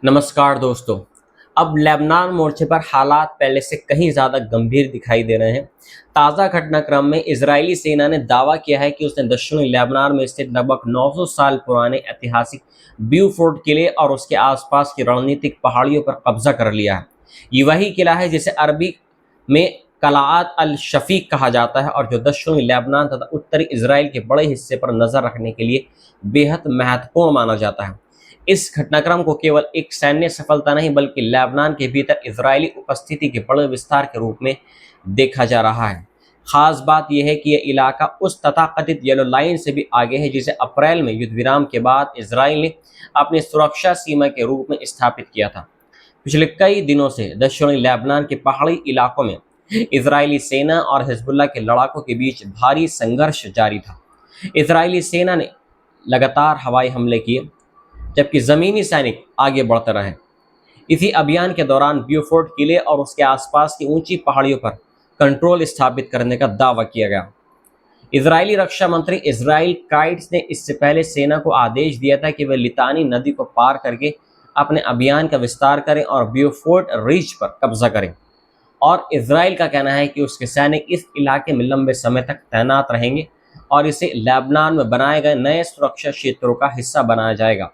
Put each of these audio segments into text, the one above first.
नमस्कार दोस्तों। अब लेबनान मोर्चे पर हालात पहले से कहीं ज़्यादा गंभीर दिखाई दे रहे हैं। ताज़ा घटनाक्रम में इजरायली सेना ने दावा किया है कि उसने दक्षिणी लेबनान में स्थित लगभग 900 साल पुराने ऐतिहासिक ब्यूफोर्ट किले और उसके आसपास की रणनीतिक पहाड़ियों पर कब्जा कर लिया है। ये वही किला है जिसे अरबी में कलात अल शफीक कहा जाता है और जो दक्षिणी लेबनान तथा उत्तरी इसराइल के बड़े हिस्से पर नज़र रखने के लिए बेहद महत्वपूर्ण माना जाता है। इस घटनाक्रम को केवल एक सैन्य सफलता नहीं बल्कि लेबनान के भीतर इजरायली उपस्थिति के बड़े विस्तार के रूप में देखा जा रहा है। खास बात यह है कि यह इलाका उस तथाकथित येलो लाइन से भी आगे है जिसे अप्रैल में युद्ध विराम के बाद इसराइल ने अपनी सुरक्षा सीमा के रूप में स्थापित किया था। पिछले कई दिनों से दक्षिणी लेबनान के पहाड़ी इलाकों में इजरायली सेना और हिजबुल्लाह के लड़ाकों के बीच भारी संघर्ष जारी था। इजरायली सेना ने लगातार हवाई हमले किए जबकि ज़मीनी सैनिक आगे बढ़ते रहे। इसी अभियान के दौरान ब्यूफोर्ट किले और उसके आसपास की ऊंची पहाड़ियों पर कंट्रोल स्थापित करने का दावा किया गया। इजरायली रक्षा मंत्री इजराइल काइट्स ने इससे पहले सेना को आदेश दिया था कि वे लितानी नदी को पार करके अपने अभियान का विस्तार करें और ब्यूफोर्ट रिज पर कब्जा करें। और इसराइल का कहना है कि उसके सैनिक इस इलाके में लंबे समय तक तैनात रहेंगे और इसे लेबनान में बनाए गए नए सुरक्षा क्षेत्रों का हिस्सा बनाया जाएगा।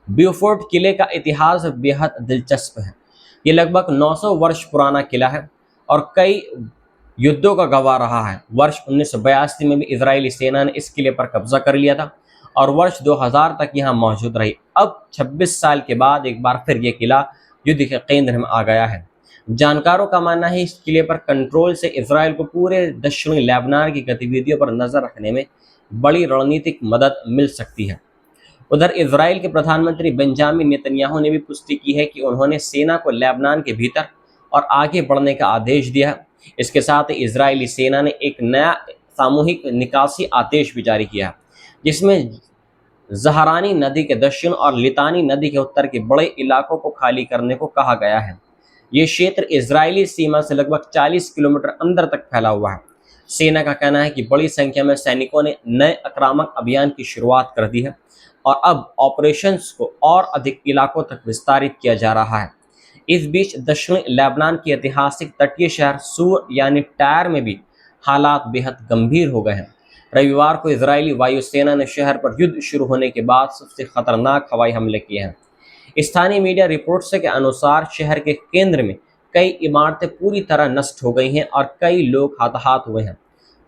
ब्यूफोर्ट किले का इतिहास बेहद दिलचस्प है। ये लगभग 900 वर्ष पुराना किला है और कई युद्धों का गवाह रहा है। वर्ष 1982 में भी इजरायली सेना ने इस किले पर कब्जा कर लिया था और वर्ष 2000 तक यहाँ मौजूद रही। अब 26 साल के बाद एक बार फिर ये किला युद्ध के केंद्र में आ गया है। जानकारों का मानना है इस किले पर कंट्रोल से इसराइल को पूरे दक्षिणी लेबनान की गतिविधियों पर नजर रखने में बड़ी रणनीतिक मदद मिल सकती है। उधर इजराइल के प्रधानमंत्री बेंजामिन नेतन्याहू ने भी पुष्टि की है कि उन्होंने सेना को लेबनान के भीतर और आगे बढ़ने का आदेश दिया है। इसके साथ ही इजरायली सेना ने एक नया सामूहिक निकासी आदेश भी जारी किया है जिसमें जहरानी नदी के दक्षिण और लितानी नदी के उत्तर के बड़े इलाकों को खाली करने को कहा गया है। ये क्षेत्र इजरायली सीमा से लगभग 40 किलोमीटर अंदर तक फैला हुआ है। सेना का कहना है कि बड़ी संख्या में सैनिकों ने नए आक्रामक अभियान की शुरुआत कर दी है और अब ऑपरेशंस को और अधिक इलाकों तक विस्तारित किया जा रहा है। इस बीच दक्षिणी लेबनान की ऐतिहासिक तटीय शहर सूर यानी टायर में भी हालात बेहद गंभीर हो गए हैं। रविवार को इजरायली वायुसेना ने शहर पर युद्ध शुरू होने के बाद सबसे खतरनाक हवाई हमले किए हैं। स्थानीय मीडिया रिपोर्ट्स के अनुसार शहर के केंद्र में कई इमारतें पूरी तरह नष्ट हो गई हैं और कई लोग हताहत हुए हैं।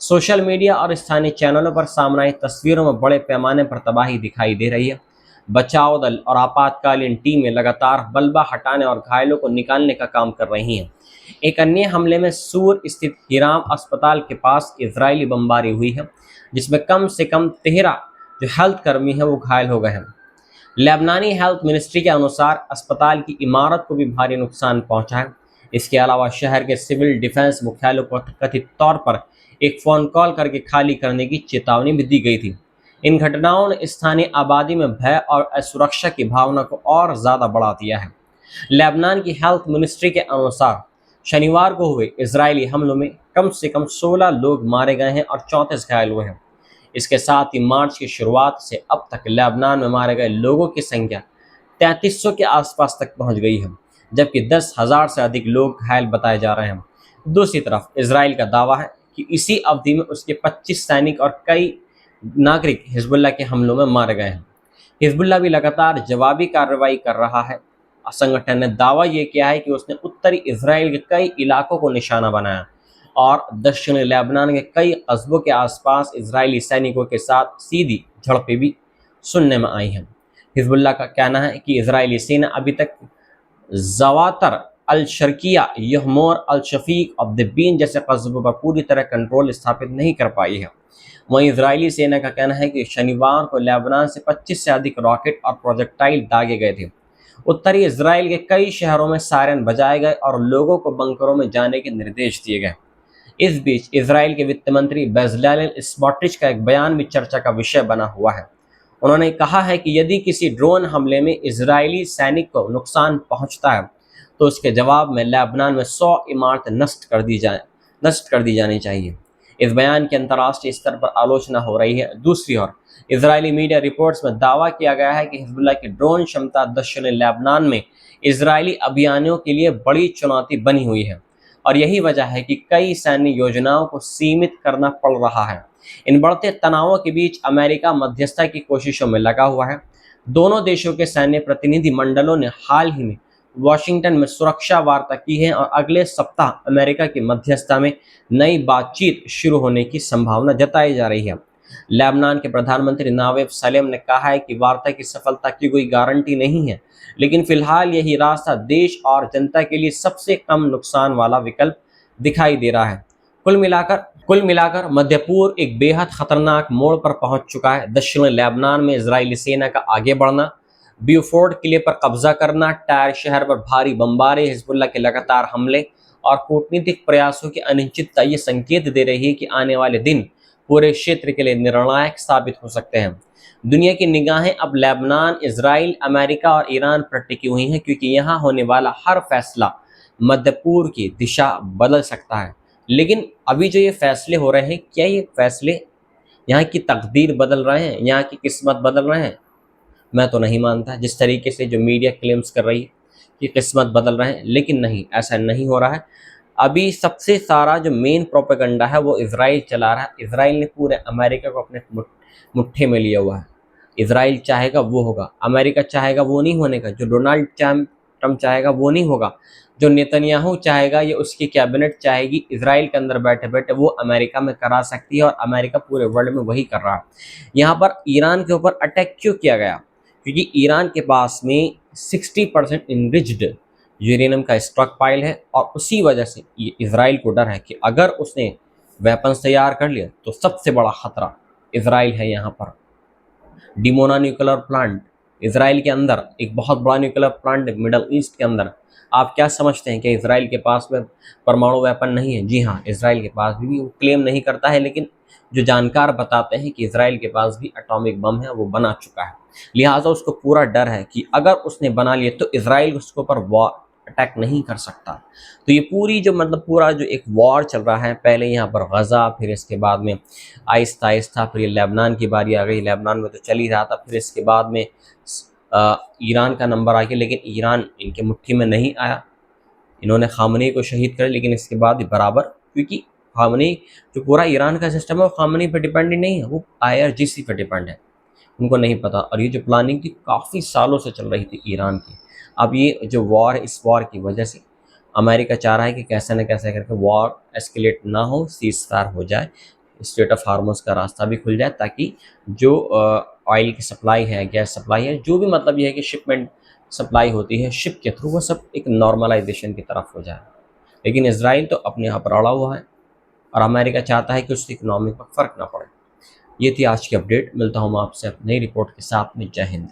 सोशल मीडिया और स्थानीय चैनलों पर सामने आई तस्वीरों में बड़े पैमाने पर तबाही दिखाई दे रही है। बचाव दल और आपातकालीन टीमें लगातार मलबा हटाने और घायलों को निकालने का काम कर रही हैं। एक अन्य हमले में सूर स्थित हिराम अस्पताल के पास इजरायली बमबारी हुई है जिसमें कम से कम 13 जो हेल्थ कर्मी हैं वो घायल हो गए हैं। लेबनानी हेल्थ मिनिस्ट्री के अनुसार अस्पताल की इमारत को भी भारी नुकसान पहुंचा है। इसके अलावा शहर के सिविल डिफेंस मुख्यालय को कथित तौर पर एक फ़ोन कॉल करके खाली करने की चेतावनी भी दी गई थी। इन घटनाओं ने स्थानीय आबादी में भय और असुरक्षा की भावना को और ज़्यादा बढ़ा दिया है। लेबनान की हेल्थ मिनिस्ट्री के अनुसार शनिवार को हुए इजरायली हमलों में कम से कम 16 लोग मारे गए हैं और 34 घायल हुए हैं। इसके साथ ही मार्च की शुरुआत से अब तक लेबनान में मारे गए लोगों की संख्या 3300 के आसपास तक पहुंच गई है जबकि 10,000 से अधिक लोग घायल बताए जा रहे हैं। दूसरी तरफ इसराइल का दावा है कि इसी अवधि में उसके 25 सैनिक और कई नागरिक हिजबुल्लाह के हमलों में मारे गए हैं। हिजबुल्लाह भी लगातार जवाबी कार्रवाई कर रहा है। संगठन ने दावा यह किया है कि उसने उत्तरी इसराइल के कई इलाकों को निशाना बनाया और दक्षिणी लेबनान के कई कस्बों के आसपास इजरायली सैनिकों के साथ सीधी झड़पें भी सुनने में आई हैं। हिजबुल्लाह का कहना है कि इजरायली सेना अभी तक जवातर अल शर्किया, यहमोर, अल शफीक, अब्दबीन जैसे कस्बों पर पूरी तरह कंट्रोल स्थापित नहीं कर पाई है। वहीं इजरायली सेना का कहना है कि शनिवार को लेबनान से 25 से अधिक रॉकेट और प्रोजेक्टाइल दागे गए थे। उत्तरी इसराइल के कई शहरों में सायरन बजाए गए और लोगों को बंकरों में जाने के निर्देश दिए गए। इस बीच इसराइल के वित्त मंत्री बेजलेल स्मोट्रिच का एक बयान भी चर्चा का विषय बना हुआ है। उन्होंने कहा है कि यदि किसी ड्रोन हमले में इजरायली सैनिक को नुकसान पहुंचता है तो उसके जवाब में लेबनान में 100 इमारतें नष्ट कर दी जानी चाहिए। इस बयान की अंतर्राष्ट्रीय स्तर पर आलोचना हो रही है। दूसरी ओर इजरायली मीडिया रिपोर्ट्स में दावा किया गया है कि हिजबुल्लाह की ड्रोन क्षमता दक्षिणी लेबनान में इजरायली अभियानों के लिए बड़ी चुनौती बनी हुई है और यही वजह है कि कई सैन्य योजनाओं को सीमित करना पड़ रहा है। इन बढ़ते तनावों के बीच अमेरिका मध्यस्थता की कोशिशों में लगा हुआ है। दोनों देशों के सैन्य प्रतिनिधि मंडलों ने हाल ही में वॉशिंगटन में सुरक्षा वार्ता की है और अगले सप्ताह अमेरिका की मध्यस्थता में नई बातचीत शुरू होने की संभावना जताई जा रही है। लेबनान के प्रधानमंत्री नावेफ सलेम ने कहा है कि वार्ता की सफलता की कोई गारंटी नहीं है, लेकिन फिलहाल यही रास्ता देश और जनता के लिए सबसे कम नुकसान वाला विकल्प दिखाई दे रहा है। कुल मिलाकर मध्य पूर्व एक बेहद खतरनाक मोड़ पर पहुंच चुका है। दक्षिणी लेबनान में इजरायली सेना का आगे बढ़ना, ब्यूफोर्ड किले पर कब्जा करना, टायर शहर पर भारी बमबारी, हिजबुल्लाह के लगातार हमले और कूटनीतिक प्रयासों की अनिश्चितता ये संकेत दे रही है कि आने वाले दिन पूरे क्षेत्र के लिए निर्णायक साबित हो सकते हैं। दुनिया की निगाहें अब लेबनान, इजराइल, अमेरिका और ईरान पर टिकी हुई हैं, क्योंकि यहाँ होने वाला हर फैसला मध्य पूर्व की दिशा बदल सकता है। लेकिन अभी जो ये फैसले हो रहे हैं, क्या ये फैसले यहाँ की तकदीर बदल रहे हैं, यहाँ की किस्मत बदल रहे हैं? मैं तो नहीं मानता। जिस तरीके से जो मीडिया क्लेम्स कर रही है कि किस्मत बदल रहे हैं, लेकिन नहीं, ऐसा नहीं हो रहा है। अभी सबसे सारा जो मेन प्रोपेगेंडा है वो इजराइल चला रहा है। इजराइल ने पूरे अमेरिका को अपने मुट्ठे में लिया हुआ है। इजराइल चाहेगा वो होगा, अमेरिका चाहेगा वो नहीं होने का, जो डोनाल्ड ट्रम्प चाहेगा वो नहीं होगा, जो नेतन्याहू चाहेगा या उसकी कैबिनेट चाहेगी इजराइल के अंदर बैठे बैठे वो अमेरिका में करा सकती है, और अमेरिका पूरे वर्ल्ड में वही कर रहा है। यहाँ पर ईरान के ऊपर अटैक क्यों किया गया? क्योंकि ईरान के पास में 60% इनरिच्ड यूरेनियम का स्टॉक पाइल है, और उसी वजह से इजराइल को डर है कि अगर उसने वेपन्स तैयार कर लिया तो सबसे बड़ा खतरा इजराइल है। यहाँ पर डिमोना न्यूक्लियर प्लांट, इजराइल के अंदर एक बहुत बड़ा न्यूक्लियर प्लांट है मिडल ईस्ट के अंदर। आप क्या समझते हैं कि इजराइल के पास में परमाणु वेपन नहीं है? जी हाँ, इजराइल के पास भी, वो क्लेम नहीं करता है, लेकिन जो जानकार बताते हैं कि इजराइल के पास भी एटॉमिक बम है, वो बना चुका है। लिहाजा उसको पूरा डर है कि अगर उसने बना लिया तो इजराइल उसके ऊपर वॉर अटैक नहीं कर सकता। तो ये पूरी जो पूरा जो एक वॉर चल रहा है, पहले यहाँ पर गजा, फिर इसके बाद में आहिस्ता आहिस्ता फिर ये लेबनान की बारी आ गई। लेबनान में तो चल ही रहा था, फिर इसके बाद में ईरान का नंबर आ गया, लेकिन ईरान इनके मुट्ठी में नहीं आया। इन्होंने खामनेई को शहीद कर, लेकिन इसके बाद बराबर, क्योंकि खामनेई जो पूरा ईरान का सिस्टम है वो खामनेई पर डिपेंड नहीं है, वो IRGC पर डिपेंड है। उनको नहीं पता, और ये जो प्लानिंग थी काफ़ी सालों से चल रही थी ईरान की। अब ये जो वॉर, इस वॉर की वजह से अमेरिका चाह रहा है कि कैसे न कैसे करके वॉर एस्केलेट ना हो, सीज फायर हो जाए, स्ट्रेट ऑफ हार्मोज का रास्ता भी खुल जाए, ताकि जो ऑयल की सप्लाई है, गैस सप्लाई है, जो भी ये है कि शिपमेंट सप्लाई होती है शिप के थ्रू, वो सब एक नॉर्मलाइजेशन की तरफ हो जाए। लेकिन इसराइल तो अपने यहाँ पर अड़ा हुआ है, और अमेरिका चाहता है कि उसकी इकोनॉमी पर फर्क ना पड़े। ये थी आज की अपडेट। मिलता हूँ मैं आपसे नई रिपोर्ट के साथ में। जय हिंद।